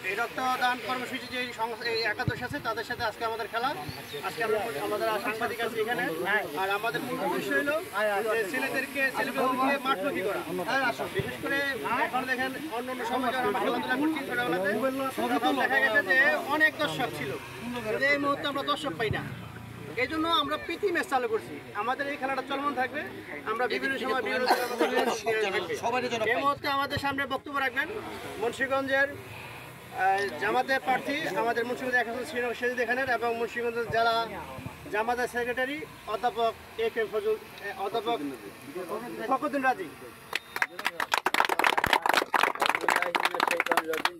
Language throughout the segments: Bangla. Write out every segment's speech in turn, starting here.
এই রক্তদান কর্মসূচি যে এই একাদশ আছে তাদের সাথে আজকে আমাদের খেলা। আজকে আমাদের সাংবাদিক আছে এখানে, আর আমাদের মূল উদ্দেশ্য হলো ছেলেদেরকে মাঠমুখী করা। বিশেষ করে এখন দেখেন অন্য সময় যখন আমরা খেলাধুলা করছি ছোটবেলাতে দেখা গেছে যে অনেক দর্শক ছিল, এই মুহূর্তে আমরা দর্শক পাই না। এই জন্য আমরা প্রীতি ম্যাচ চালু করছি। আমাদের এই খেলাটা চলমান থাকবে, আমরা বিভিন্ন সময় বিভিন্ন এই মুহূর্তে আমাদের সামনে বক্তব্য রাখবেন মুন্সিগঞ্জের জামাতের প্রার্থী, আমাদের মুন্সিগঞ্জ সেজিদ খানের এবং মুন্সিগঞ্জ জেলা জামাতের সেক্রেটারি অধ্যাপক অধ্যাপক ফখরুদ্দিন রাজি।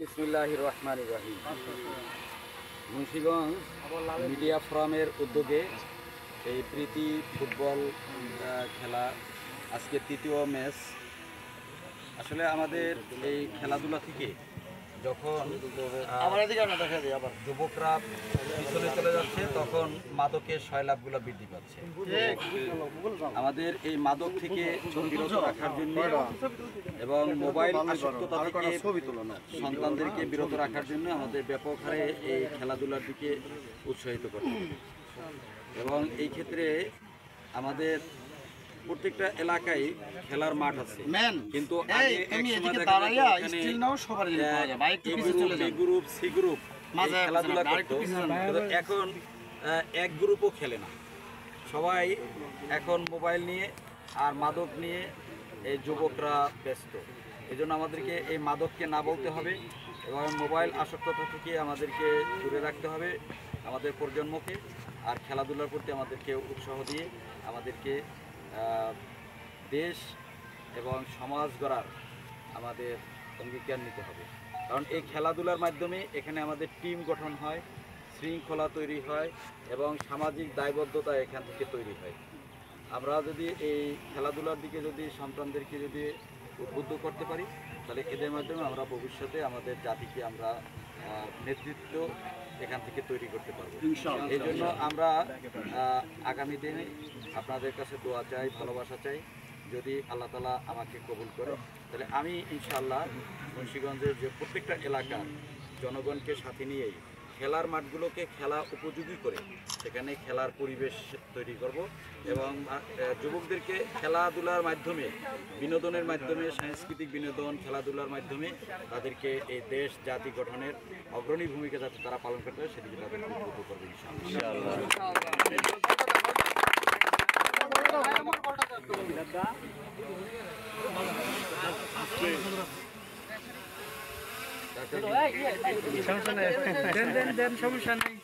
বিসমিল্লাহির রহমানির রহিম। মুন্সিগঞ্জ মিডিয়া ফোরামের উদ্যোগে এই প্রীতি ফুটবল খেলা আজকে তৃতীয় ম্যাচ। আসলে আমাদের এই খেলাধুলা থেকে যখন যুবকরা পিছনে চলে যাচ্ছে তখন মাদকের সয়লাভগুলো বৃদ্ধি পাচ্ছে। আমাদের এই মাদক থেকে বিরত রাখার জন্য এবং মোবাইল আসক্ততা থেকে সন্তানদেরকে বিরত রাখার জন্য আমাদের ব্যাপক হারে এই খেলাধুলার দিকে উৎসাহিত করতে হবে। এবং এই ক্ষেত্রে আমাদের প্রত্যেকটা এলাকায় খেলার মাঠ আছে, কিন্তু খেলাধুলা করতো, এখন এক গ্রুপও খেলে না। সবাই এখন মোবাইল নিয়ে আর মাদক নিয়ে এই যুবকরা ব্যস্ত। এই জন্য আমাদেরকে এই মাদককে না বলতে হবে এবং মোবাইল আসক্ততা থেকে আমাদেরকে দূরে রাখতে হবে আমাদের প্রজন্মকে। আর খেলাধুলার প্রতি আমাদেরকে উৎসাহ দিয়ে আমাদেরকে দেশ এবং সমাজ গড়ার আমাদের অঙ্গীকার নিতে হবে। কারণ এই খেলাধুলার মাধ্যমে এখানে আমাদের টিম গঠন হয়, শৃঙ্খলা তৈরি হয় এবং সামাজিক দায়বদ্ধতা এখান থেকে তৈরি হয়। আমরা যদি এই খেলাধুলার দিকে যদি সন্তানদেরকে যদি উদ্বুদ্ধ করতে পারি তাহলে এদের মাধ্যমে আমরা ভবিষ্যতে আমাদের জাতিকে আমরা নেতৃত্ব এখান থেকে তৈরি করতে পারবো। এই জন্য আমরা আগামী দিনে আপনাদের কাছে দোয়া চাই, ভালোবাসা চাই। যদি আল্লাহ তাআলা আমাকে কবুল করে তাহলে আমি ইনশাআল্লাহ মুন্সিগঞ্জের যে প্রত্যেকটা এলাকার জনগণকে সাথে নিয়েই খেলার মাঠগুলোকে খেলা উপযোগী করে সেখানে খেলার পরিবেশ তৈরি করব এবং যুবকদেরকে খেলাধুলার মাধ্যমে বিনোদনের মাধ্যমে সাংস্কৃতিক বিনোদন খেলাধুলার মাধ্যমে তাদেরকে এই দেশ জাতি গঠনের অগ্রণী ভূমিকা যাতে তারা পালন করতে পারে সেদিকে তাদের উদ্বুদ্ধ করবে সমস্যা নেই।